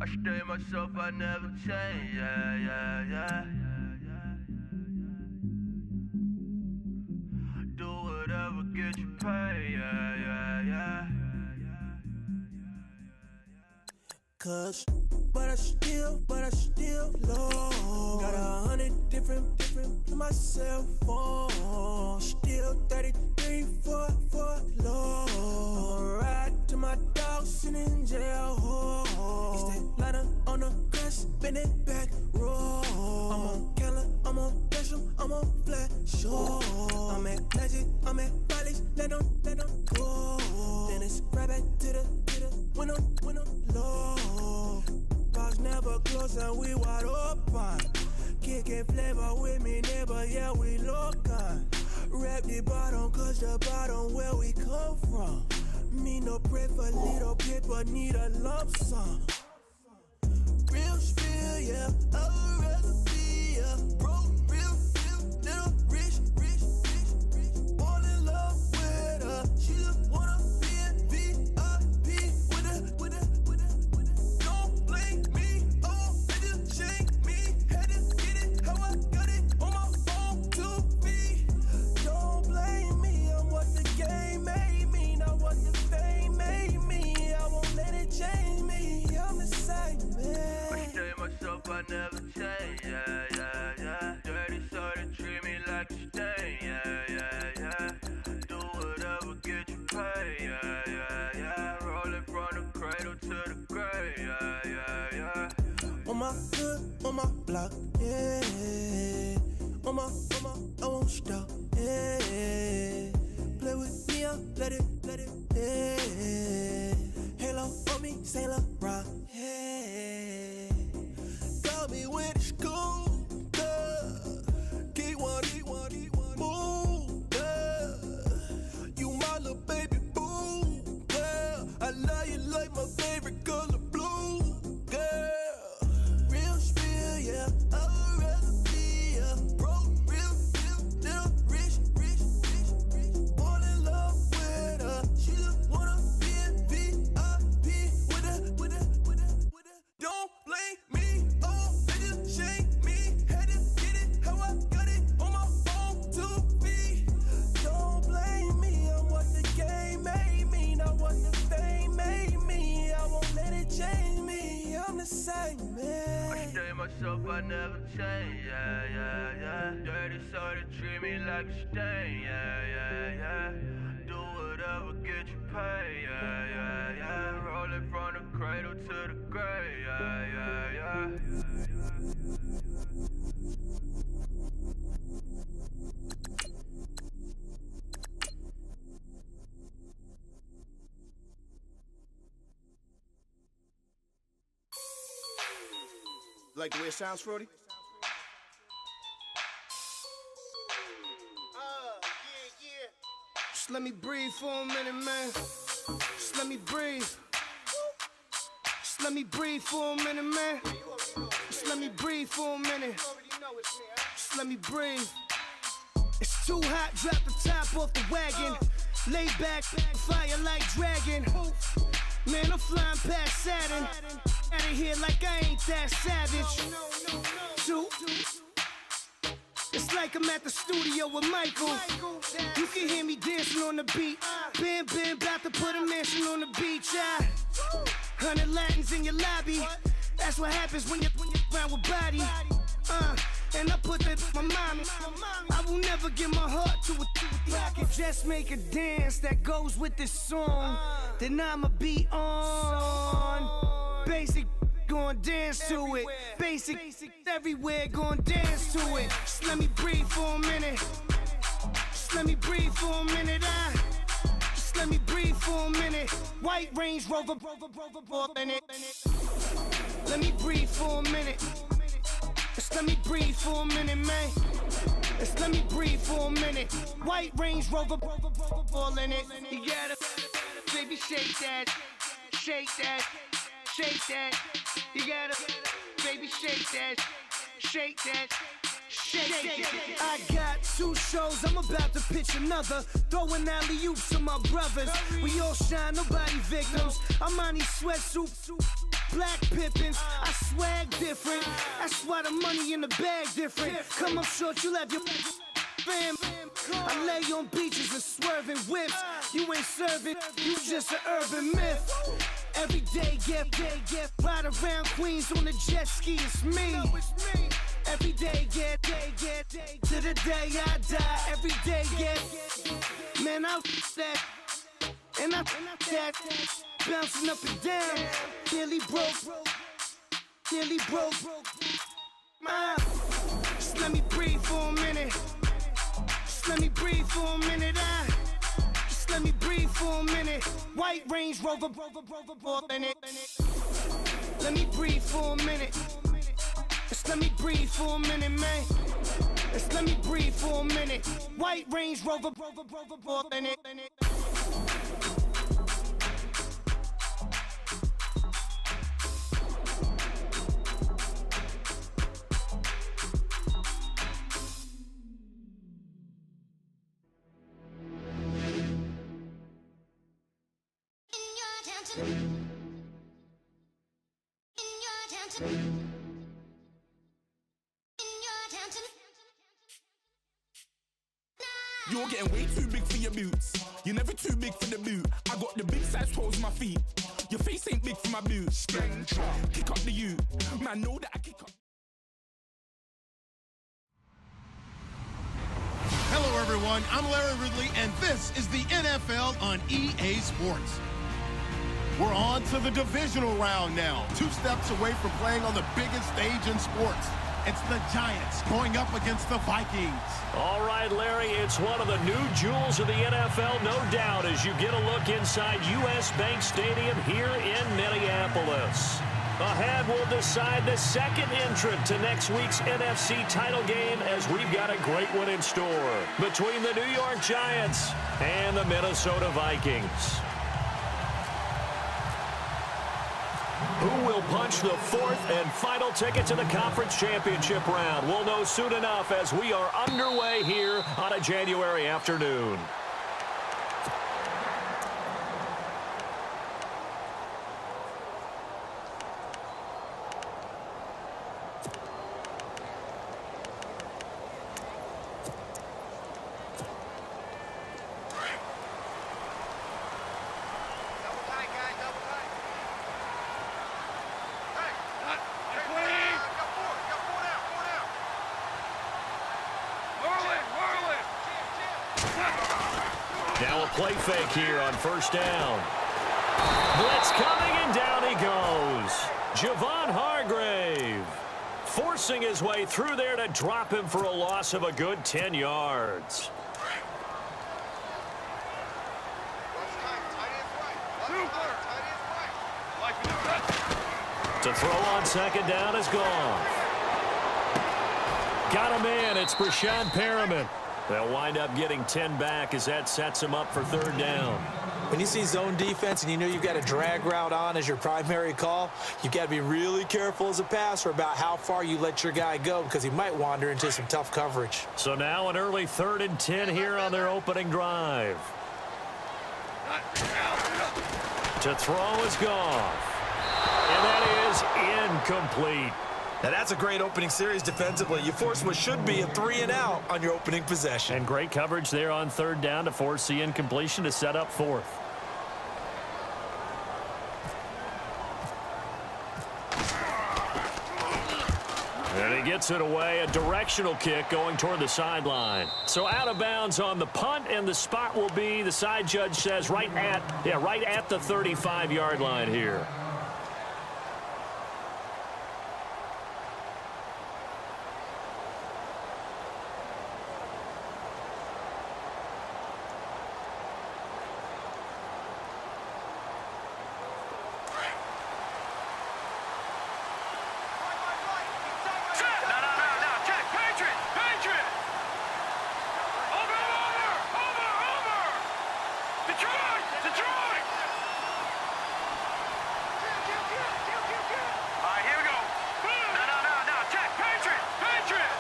I stay myself, I never change, yeah. Do whatever, get you paid, yeah. Cause, but I still low. Got 100 different to my cell phone. Still 33 for low. I'ma ride to my dog sitting in jail. He stay liner on the grass, spin it back, roll. I'm on Keller, I'm on Bishop, I'm on Flat Shore. I'm at Magic, I'm at Bally's, let them go. Then it's right back to the window low. Bars never close and we wide open. Kicking flavor with me, neighbor, yeah, we local. Rap the bottom, cause the bottom where we come from. Me no pray for little paper, need a lump sum. Real spill, yeah, I would rather be a broke, real, little rich. All in love with her, she just wanna be in VIP with her. Don't blame me, oh, they just shake me. Had to get it, how I got it on my phone to be. Don't blame me, I'm what the game made me, not what the fame made me. I won't let it change me, I'm the same man. I stay myself, I never change, yeah. Dirty so they treat me like a stain, yeah. Do whatever, get you paid, yeah. Rolling from the cradle to the grave, yeah. On my hood, on my block, yeah. On my, I won't stop, yeah. Play with me, I'll let it, yeah. Halo on me, Saint Laurent, yeah. Got me with the school, keep one, move, you my little baby boo, girl. I love you like my favorite color blue, girl. Real spill, yeah, I would rather be a broke, real, little rich. All in love with her, she just wanna be in VIP with her. Don't blame me, oh, they just shake me. Had to get it, how I got it on my phone to be. Don't blame me, I'm what the game made me, not what the fame made me. I won't let it change me, I'm the same I man. stay myself, I never change, yeah. Dirty so they treat me like a stain, yeah. Do whatever, get you paid, yeah. Rolling from the cradle to the grave, yeah. Like the way it sounds, Frody? Yeah. Just let me breathe for a minute, man. Just let me breathe. Just let me breathe for a minute, man. Just let me breathe for a minute. Just let me breathe. It's too hot, drop the top off the wagon. Lay back, fire like dragon. Man, I'm flying past Saturn. Out of here like I ain't that savage. It's like I'm at the studio with Michael. You can hear me dancing on the beat. Bam, about to put a mansion on the beach. 100 Latins in your lobby. That's what happens when you're around with body. And I put that in my mama. I will never give my heart to a I can just make a dance that goes with this song. Then I'ma be on. Basic, gon' dance to it. Basic, everywhere, gon' dance to it. Just let me breathe for a minute. Just let me breathe for a minute. Just let me breathe for a minute. White Range Rover, in it. Let me breathe for a minute. Just let me breathe for a minute, man. Just let me breathe for a minute. White Range Rover, all in it. You gotta, baby, shake that, shake that. Shake that, you gotta, baby, shake that, shake that, shake that. I got 2 shows, I'm about to pitch another. Throwing alley-oops to my brothers. We all shine, nobody victims. I'm on these sweatsuits. black Pippins. I swag different. That's why the money in the bag different. Come up short, you left your fam. I lay on beaches and swerving whips. You ain't serving, you just an urban myth. Every day, get ride around Queens on the jet ski. It's me. Every day, get to the day I die. Every day, get man, I that and I that bouncing up and down. Nearly broke. Just let me breathe for a minute. Just let me breathe for a minute. Just let me breathe for a minute. White Range Rover, in it. Let me breathe for a minute. Just let me breathe for a minute, man. Just let me breathe for a minute. White Range Rover, in it. You're getting way too big for your boots. You're never too big for the boot. I got the big size toes in my feet. Your face ain't big for my boots. Kick up the U. Man, know that I kick up. Hello, everyone. I'm Larry Ridley, and this is the NFL on EA Sports. We're on to the divisional round now. 2 steps away from playing on the biggest stage in sports. It's the Giants going up against the Vikings. All right, Larry, it's one of the new jewels of the NFL, no doubt, as you get a look inside U.S. Bank Stadium here in Minneapolis. Ahead, we'll decide the second entrant to next week's NFC title game, as we've got a great one in store between the New York Giants and the Minnesota Vikings. Who will punch the fourth and final ticket to the conference championship round? We'll know soon enough as we are underway here on a January afternoon. Now a play fake here on first down. Blitz coming, and down he goes. Javon Hargrave forcing his way through there to drop him for a loss of a good 10 yards. To throw on second down is gone. Got him in. It's Brashad Perriman. They'll wind up getting 10 back as that sets him up for third down. When you see zone defense and you know you've got a drag route on as your primary call, you've got to be really careful as a passer about how far you let your guy go because he might wander into some tough coverage. So now an early 3rd and 10 here on their opening drive. To throw is Goff. And that is incomplete. Now that's a great opening series defensively. You force what should be a 3-and-out on your opening possession. And great coverage there on third down to force the incompletion to set up fourth. And he gets it away, a directional kick going toward the sideline. So out of bounds on the punt, and the spot will be, the side judge says, right at the 35-yard line here.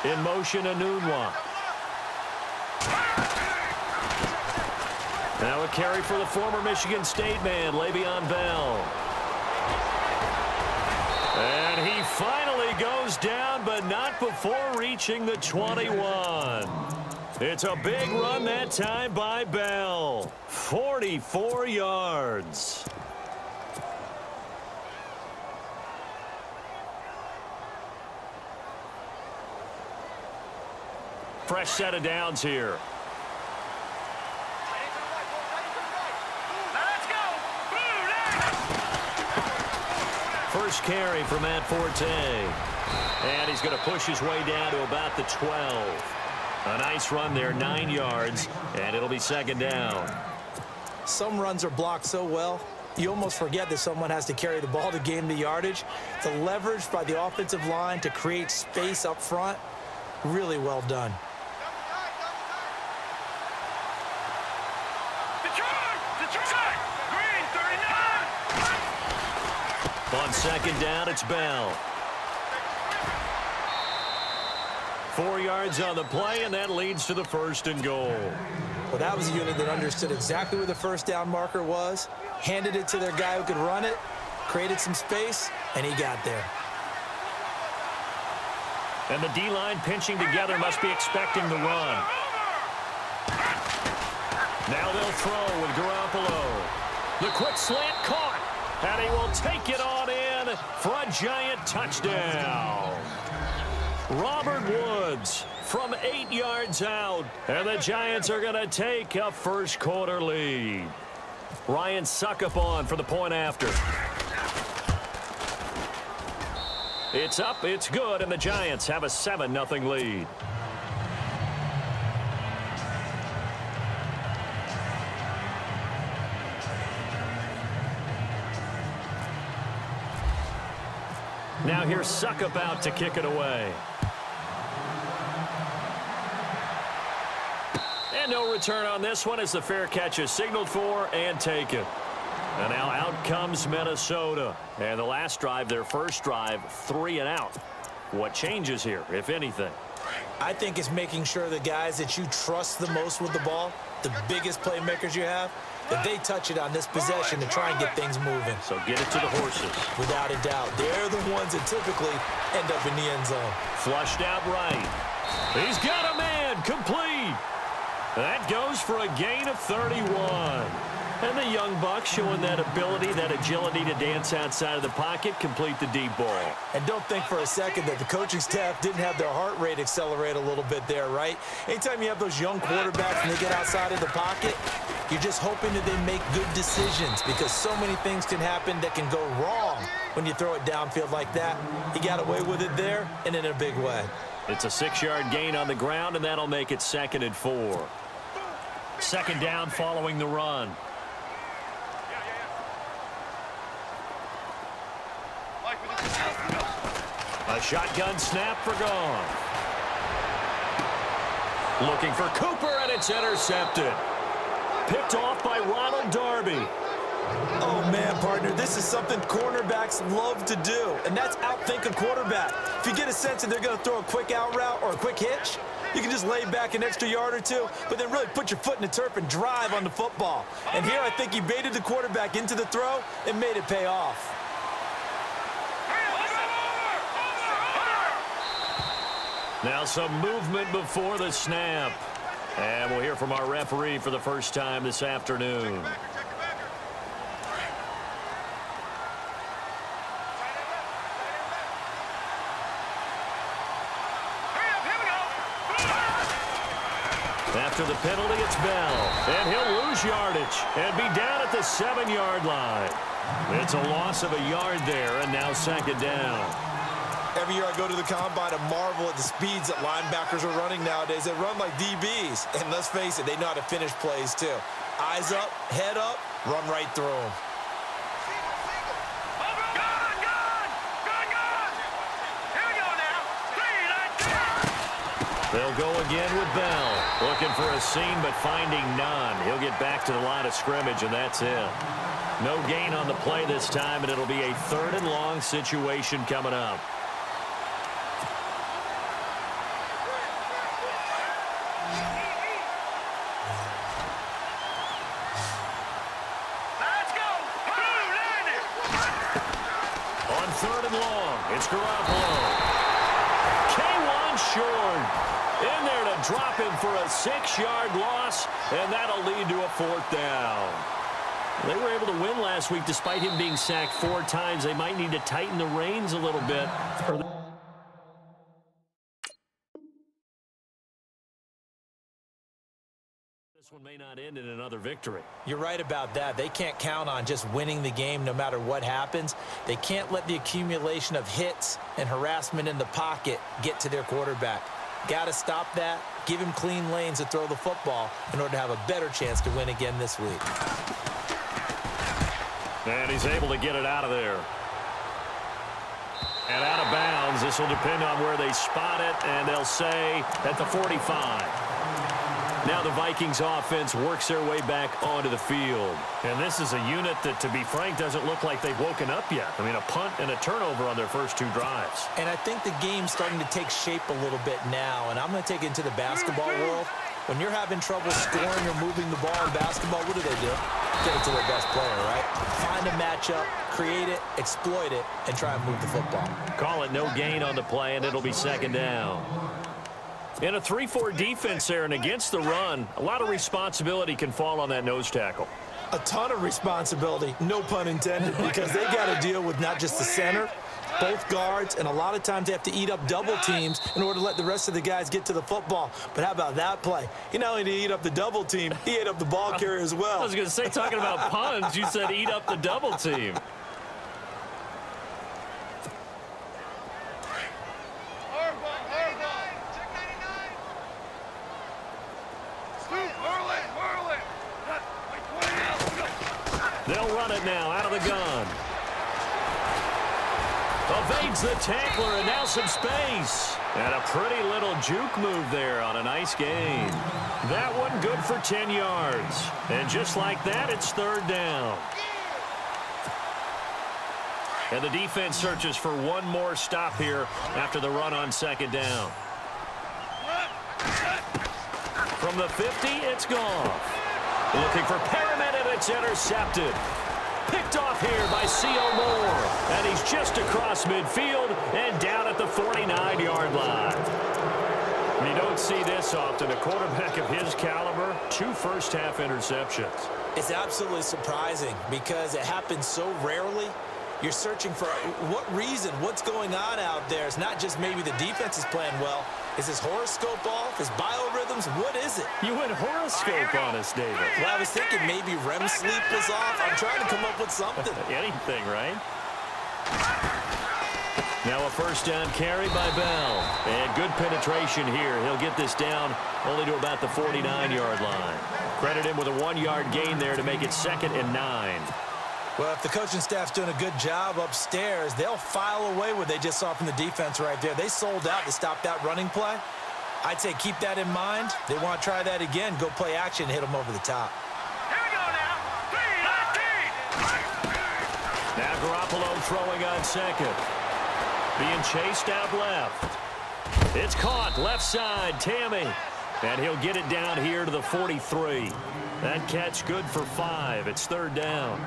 In motion, Anunwa. Now a carry for the former Michigan State man, Le'Veon Bell. And he finally goes down, but not before reaching the 21. It's a big run that time by Bell. 44 yards. Fresh set of downs here. First carry for Matt Forte. And he's going to push his way down to about the 12. A nice run there, 9 yards, and it'll be second down. Some runs are blocked so well, you almost forget that someone has to carry the ball to gain the yardage. The leverage by the offensive line to create space up front, really well done. On second down, it's Bell. 4 yards on the play, and that leads to the first and goal. Well, that was a unit that understood exactly where the first down marker was, handed it to their guy who could run it, created some space, and he got there. And the D-line pinching together must be expecting the run. Now they'll throw with Garoppolo. The quick slant caught, and he will take it on in for a giant touchdown. Robert Woods from 8 yards out, and the Giants are going to take a first quarter lead. Ryan Suckup on for the point after. It's up, it's good, and the Giants have a 7-0 lead. Now here's Suckup out to kick it away. And no return on this one as the fair catch is signaled for and taken. And now out comes Minnesota. And the last drive, their first drive, 3 and out. What changes here, if anything? I think it's making sure the guys that you trust the most with the ball, the biggest playmakers you have, that they touch it on this possession to try and get things moving. So get it to the horses. Without a doubt. They're the ones that typically end up in the end zone. Flushed out right. He's got a man complete. That goes for a gain of 31. And the young buck showing that ability, that agility to dance outside of the pocket, complete the deep ball. And don't think for a second that the coaching staff didn't have their heart rate accelerate a little bit there, right? Anytime you have those young quarterbacks and they get outside of the pocket, you're just hoping that they make good decisions because so many things can happen that can go wrong when you throw it downfield like that. He got away with it there and in a big way. It's a 6-yard gain on the ground, and that'll make it 2nd and 4. Second down following the run. A shotgun snap for Goff. Looking for Cooper, and it's intercepted. Picked off by Ronald Darby. Oh, man, partner, this is something cornerbacks love to do, and that's outthink a quarterback. If you get a sense that they're going to throw a quick out route or a quick hitch, you can just lay back an extra yard or two, but then really put your foot in the turf and drive on the football. And here I think he baited the quarterback into the throw and made it pay off. Now some movement before the snap. And we'll hear from our referee for the first time this afternoon. After the penalty, it's Bell. And he'll lose yardage and be down at the 7-yard line. It's a loss of a yard there, and now second down. Every year I go to the combine and marvel at the speeds that linebackers are running nowadays. They run like DBs. And let's face it, they know how to finish plays too. Eyes up, head up, run right through them. They'll go again with Bell. Looking for a seam, but finding none. He'll get back to the line of scrimmage, and that's it. No gain on the play this time, and it'll be a 3rd and long situation coming up. 3rd and long. It's Garoppolo. K1 short. In there to drop him for a 6-yard loss, and that'll lead to a 4th down. They were able to win last week despite him being sacked 4 times. They might need to tighten the reins a little bit. This one may not end in another victory. You're right about that. They can't count on just winning the game no matter what happens. They can't let the accumulation of hits and harassment in the pocket get to their quarterback. Got to stop that, give him clean lanes to throw the football in order to have a better chance to win again this week. And he's able to get it out of there. And out of bounds. This will depend on where they spot it, and they'll say at the 45. Now the Vikings offense works their way back onto the field. And this is a unit that, to be frank, doesn't look like they've woken up yet. I mean, a punt and a turnover on their first 2 drives. And I think the game's starting to take shape a little bit now, and I'm going to take it into the basketball world. When you're having trouble scoring or moving the ball in basketball, what do? Get it to their best player, right? Find a matchup, create it, exploit it, and try and move the football. Call it no gain on the play, and it'll be 2nd down. In a 3-4 defense there and against the run, a lot of responsibility can fall on that nose tackle. A ton of responsibility, no pun intended, because they got to deal with not just the center, both guards, and a lot of times they have to eat up double teams in order to let the rest of the guys get to the football. But how about that play? He not only did he eat up the double team, he ate up the ball carrier as well. I was going to say, talking about puns, you said eat up the double team. They'll run it now out of the gun. Evades the tackler, and now some space. And a pretty little juke move there on a nice gain. That one good for 10 yards. And just like that, it's 3rd down. And the defense searches for one more stop here after the run on 2nd down. From the 50, it's Goff. Looking for Perriman, and it's intercepted. Picked off here by C.O. Moore. And he's just across midfield and down at the 49-yard line. You don't see this often. A quarterback of his caliber, 2 first-half interceptions. It's absolutely surprising because it happens so rarely. You're searching for what reason, what's going on out there. It's not just maybe the defense is playing well. Is his horoscope off? His biorhythms? What is it? You went horoscope on us, David. Well, I was thinking maybe REM sleep was off. I'm trying to come up with something. Anything, right? Now a 1st down carry by Bell. And good penetration here. He'll get this down only to about the 49-yard line. Credit him with a 1-yard gain there to make it 2nd and 9. Well, if the coaching staff's doing a good job upstairs, they'll file away what they just saw from the defense right there. They sold out to stop that running play. I'd say keep that in mind. They want to try that again. Go play action and hit them over the top. Here we go now. Now Garoppolo throwing on 2nd. Being chased out left. It's caught left side. Tammy. And he'll get it down here to the 43. That catch good for 5. It's 3rd down.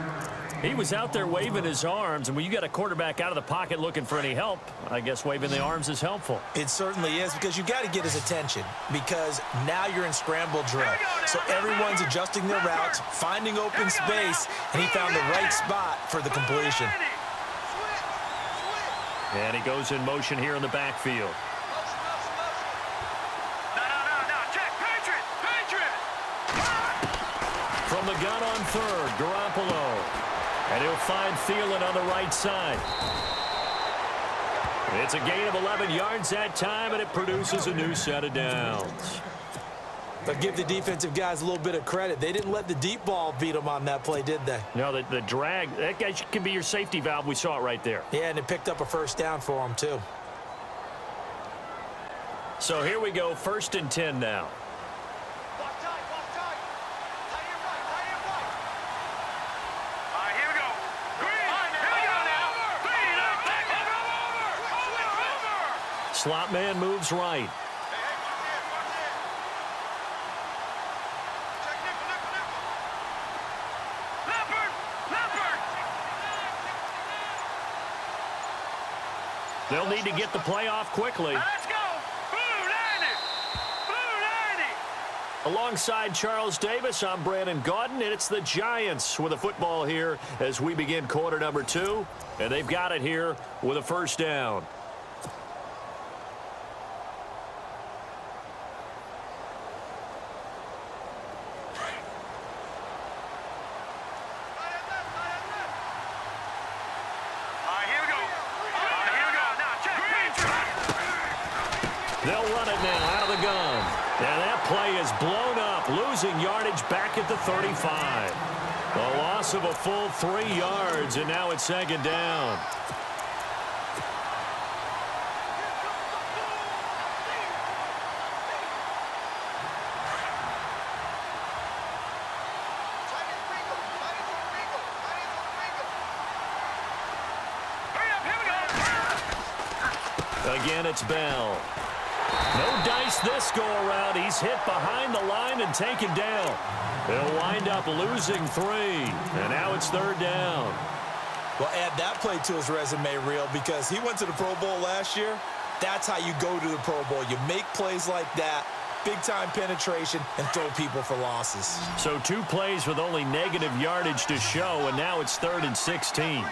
He was out there waving his arms, and when you got a quarterback out of the pocket looking for any help, I guess waving the arms is helpful. It certainly is, because you got to get his attention, because now you're in scramble drill. So everyone's adjusting their routes, finding open space, and he found the right spot for the completion. And he goes in motion here in the backfield. From the gun on 3rd, Garoppolo. And he'll find Thielen on the right side. It's a gain of 11 yards that time, and it produces a new set of downs. But give the defensive guys a little bit of credit. They didn't let the deep ball beat them on that play, did they? No, the drag, that guy can be your safety valve. We saw it right there. Yeah, and it picked up a 1st down for them, too. So here we go, 1st and 10 now. Slot man moves right. They'll need to get the play off quickly. Let's go. Blue 90. Blue 90. Alongside Charles Davis, I'm Brandon Gaudin, and it's the Giants with a football here as we begin quarter number 2. And they've got it here with a first down. They'll run it now out of the gun. And that play is blown up, losing yardage back at the 35. A loss of a full 3 yards, and now it's second down. Again, it's Bell. No dice this go-around. He's hit behind the line and taken down. They'll wind up losing 3, and now it's third down. Well, add that play to his resume, Real, because he went to the Pro Bowl last year. That's how you go to the Pro Bowl. You make plays like that, big-time penetration, and throw people for losses. So 2 plays with only negative yardage to show, and now it's 3rd and 16.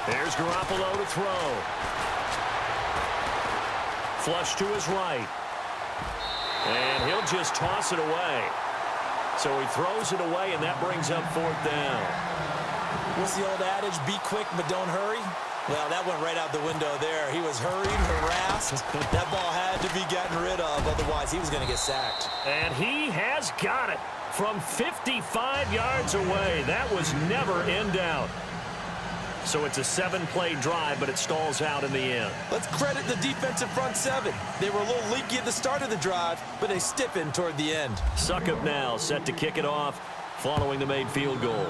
There's Garoppolo to throw. Flush to his right. And he'll just toss it away. So he throws it away, and that brings up 4th down. What's the old adage? Be quick, but don't hurry. Well, that went right out the window there. He was hurried, harassed. That ball had to be gotten rid of. Otherwise, he was going to get sacked. And he has got it from 55 yards away. That was never in doubt. So it's a 7-play drive, but it stalls out in the end. Let's credit the defensive front 7. They were a little leaky at the start of the drive, but they stiffened toward the end. Suckup now set to kick it off following the made field goal.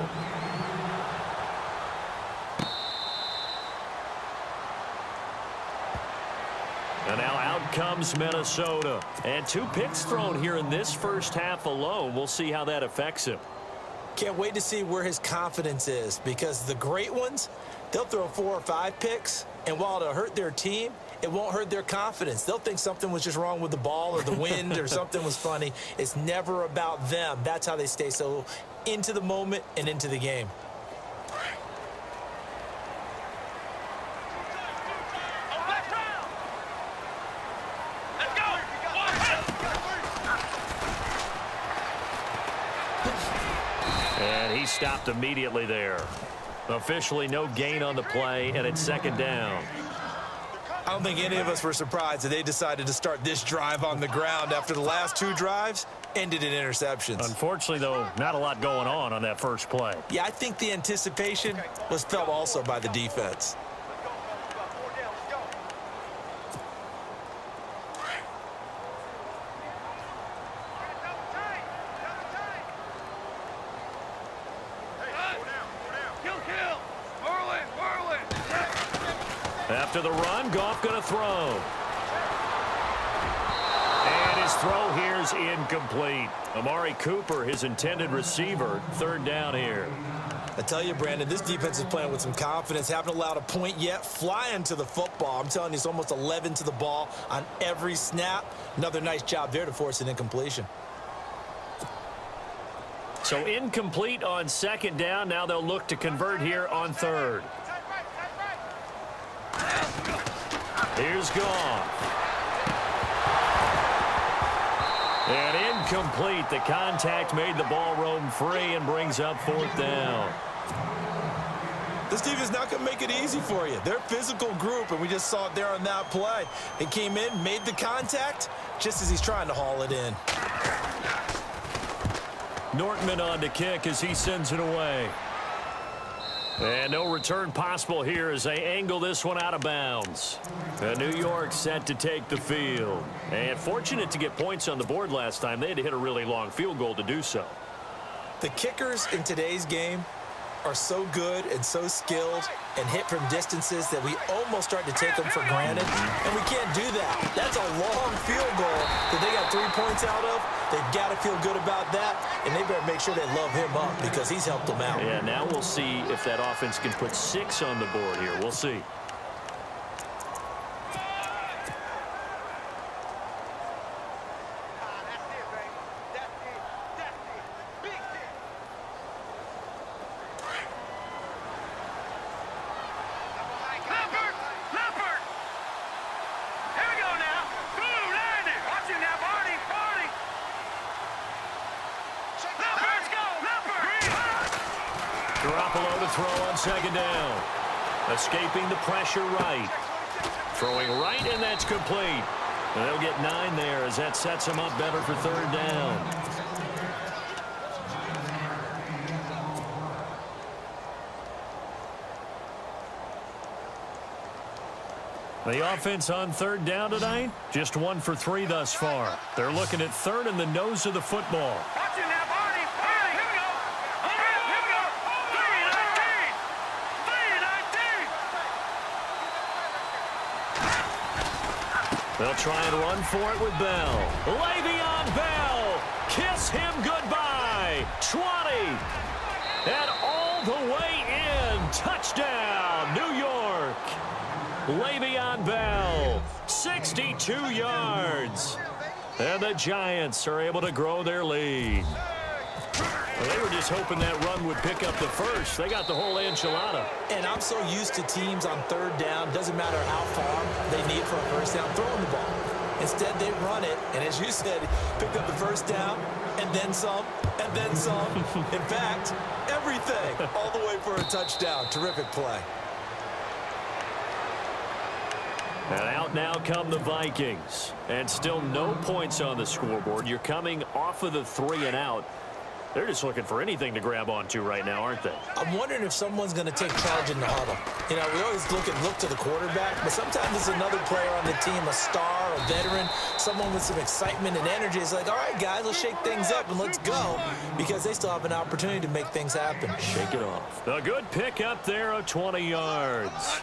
And now out comes Minnesota. And 2 picks thrown here in this first half alone. We'll see how that affects him. Can't wait to see where his confidence is, because the great ones, they'll throw 4 or 5 picks, and while it'll hurt their team, it won't hurt their confidence. They'll think something was just wrong with the ball or the wind or something was funny. It's never about them. That's how they stay so into the moment and into the game. And he stopped immediately there. Officially no gain on the play, and it's second down. I don't think any of us were surprised that they decided to start this drive on the ground after the last 2 drives ended in interceptions. Unfortunately, though, not a lot going on that first play. Yeah, I think the anticipation was felt also by the defense. After the run, Goff going to throw. And his throw here is incomplete. Amari Cooper, his intended receiver, third down here. I tell you, Brandon, this defense is playing with some confidence. Haven't allowed a point yet. Flying to the football. I'm telling you, it's almost 11 to the ball on every snap. Another nice job there to force an incompletion. So incomplete on second down. Now they'll look to convert here on third. Here's Goff. And incomplete. The contact made the ball roam free and brings up fourth down. This team is not going to make it easy for you. They're a physical group, and we just saw it there on that play. It came in, made the contact, just as he's trying to haul it in. Nortman on to kick as he sends it away. And no return possible here as they angle this one out of bounds. New York set to take the field. And fortunate to get points on the board last time. They had to hit a really long field goal to do so. The kickers in today's game are so good and so skilled and hit from distances that we almost start to take them for granted, and we can't do that. That's a long field goal that they got 3 points out of. They've got to feel good about that, and they better make sure they love him up because he's helped them out. Yeah, now we'll see if that offense can put 6 on the board here. We'll see. Garoppolo to throw on second down. Escaping the pressure right. Throwing right, and that's complete. And they'll get 9 there as that sets them up better for third down. The offense on third down tonight, just 1 for 3 thus far. They're looking at third and the nose of the football. They'll try and run for it with Bell. Le'Veon Bell, kiss him goodbye. 20, and all the way in. Touchdown, New York. Le'Veon Bell, 62 yards. And the Giants are able to grow their lead. Well, they were just hoping that run would pick up the first. They got the whole enchilada. And I'm so used to teams on third down, doesn't matter how far they need for a first down, throwing the ball. Instead, they run it, and as you said, picked up the first down, and then some, and then some. In fact, everything, all the way for a touchdown. Terrific play. And out now come the Vikings. And still no points on the scoreboard. You're coming off of the 3 and out. They're just looking for anything to grab onto right now, aren't they? I'm wondering if someone's going to take charge in the huddle. You know, we always look to the quarterback, but sometimes it's another player on the team, a star, a veteran, someone with some excitement and energy. It's like, all right, guys, let's shake things up and let's go, because they still have an opportunity to make things happen. Shake it off. A good pick up there of 20 yards.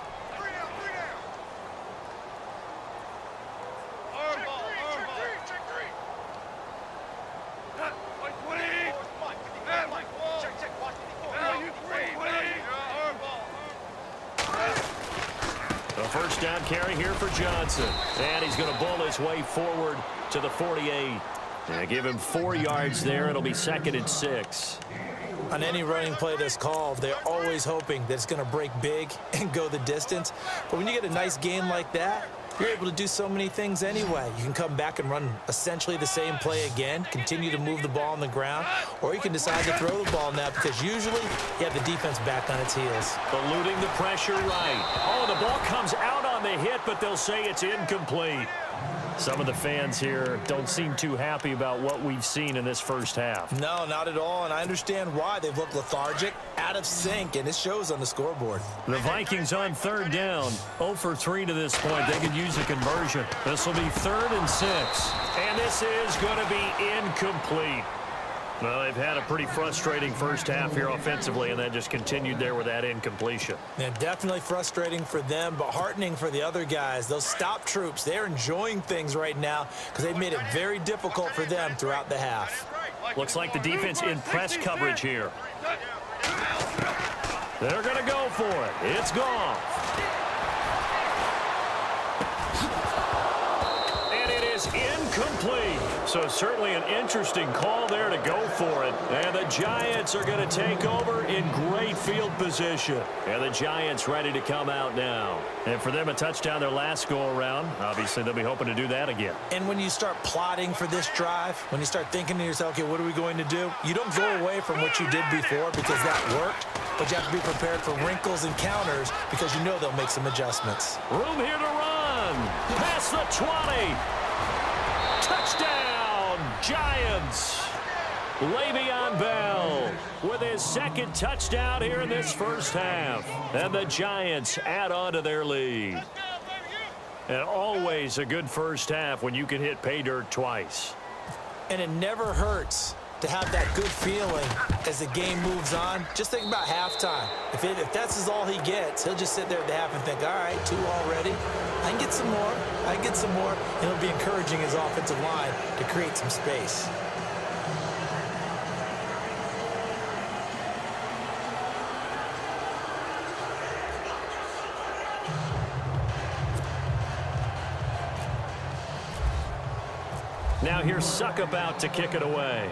First down carry here for Johnson. And he's going to bull his way forward to the 48. And give him 4 yards there. It'll be 2nd and 6. On any running play that's called, they're always hoping that it's going to break big and go the distance. But when you get a nice gain like that, you're able to do so many things anyway. You can come back and run essentially the same play again, continue to move the ball on the ground, or you can decide to throw the ball now because usually you have the defense back on its heels. Eluding the pressure right. Oh, the ball comes out on the hit, but they'll say it's incomplete. Some of the fans here don't seem too happy about what we've seen in this first half. No, not at all, and I understand why. They've looked lethargic, out of sync, and it shows on the scoreboard. The Vikings on third down, 0 for 3 to this point. They could use a conversion. This will be 3rd and 6, and this is going to be incomplete. Well, they've had a pretty frustrating first half here offensively, and that just continued there with that incompletion. Yeah, definitely frustrating for them, but heartening for the other guys. Those stop troops, they're enjoying things right now because they've made it very difficult for them throughout the half. Looks like the defense in press coverage here. They're going to go for it. It's gone. And it is incomplete. So certainly an interesting call there to go for it. And the Giants are going to take over in great field position. And the Giants ready to come out now. And for them, a touchdown their last go-around. Obviously, they'll be hoping to do that again. And when you start plotting for this drive, when you start thinking to yourself, okay, what are we going to do? You don't go away from what you did before because that worked. But you have to be prepared for wrinkles and counters because you know they'll make some adjustments. Room here to run. Past the 20. Touchdown, Giants. Le'Veon Bell with his 2nd touchdown here in this first half. And the Giants add on to their lead. And always a good first half when you can hit pay dirt twice. And it never hurts to have that good feeling as the game moves on. Just think about halftime. If that's all he gets, he'll just sit there at the half and think, all right, 2 already. I can get some more. I can get some more. And he'll be encouraging his offensive line to create some space. Now here's Suckup out to kick it away.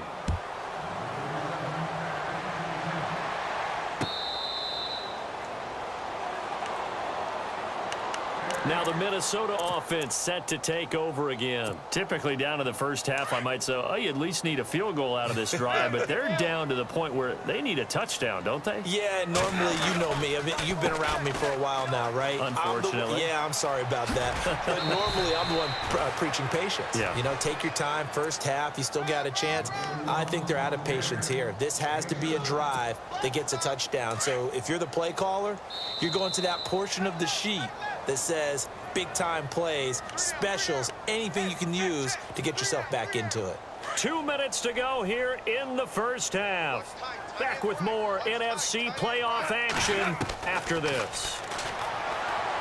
Now the Minnesota offense set to take over again. Typically down to the first half, I might say, oh, you at least need a field goal out of this drive, but they're down to the point where they need a touchdown, don't they? Yeah, normally, you know me. I mean, you've been around me for a while now, right? Unfortunately. I'm sorry about that. But normally, I'm the one preaching patience. Yeah. You know, take your time. First half, you still got a chance. I think they're out of patience here. This has to be a drive that gets a touchdown. So if you're the play caller, you're going to that portion of the sheet that says big-time plays, specials, anything you can use to get yourself back into it. 2 minutes to go here in the first half. Back with more NFC playoff action after this.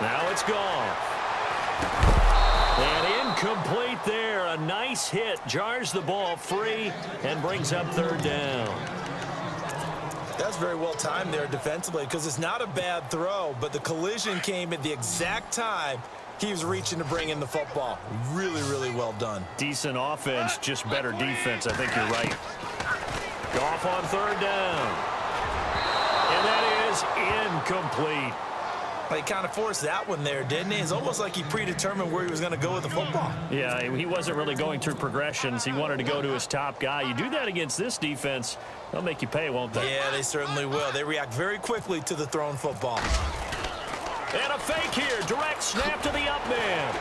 Now it's gone. And incomplete there. A nice hit. Jars the ball free and brings up 3rd down. That's very well timed there defensively because it's not a bad throw, but the collision came at the exact time he was reaching to bring in the football. Really, really well done. Decent offense, just better defense. I think you're right. Goff on 3rd down. And that is incomplete. He kind of forced that one there, didn't he? It's almost like he predetermined where he was going to go with the football. Yeah, he wasn't really going through progressions. He wanted to go to his top guy. You do that against this defense, they'll make you pay, won't they? Yeah, they certainly will. They react very quickly to the thrown football. And a fake here. Direct snap to the up man.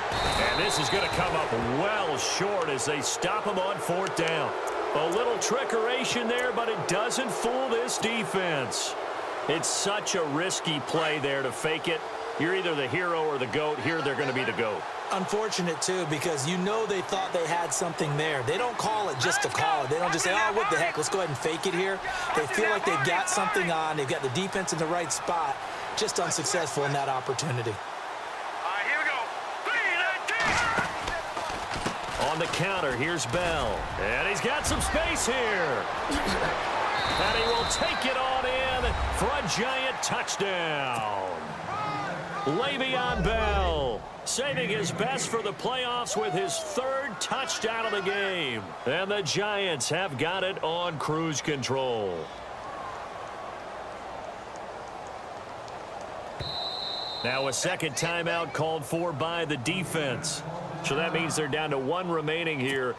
And this is going to come up well short as they stop him on 4th down. A little trickeration there, but it doesn't fool this defense. It's such a risky play there to fake it. You're either the hero or the GOAT. Here they're going to be the GOAT. Unfortunate, too, because you know they thought they had something there. They don't call it just to call it. They don't just say, oh, what the heck, let's go ahead and fake it here. They feel like they've got something on. They've got the defense in the right spot. Just unsuccessful in that opportunity. All right, here we go. On the counter, here's Bell. And he's got some space here. And he will take it on in for a giant touchdown. Le'Veon Bell saving his best for the playoffs with his 3rd touchdown of the game. And the Giants have got it on cruise control. Now a 2nd timeout called for by the defense. So that means they're down to 1 remaining here.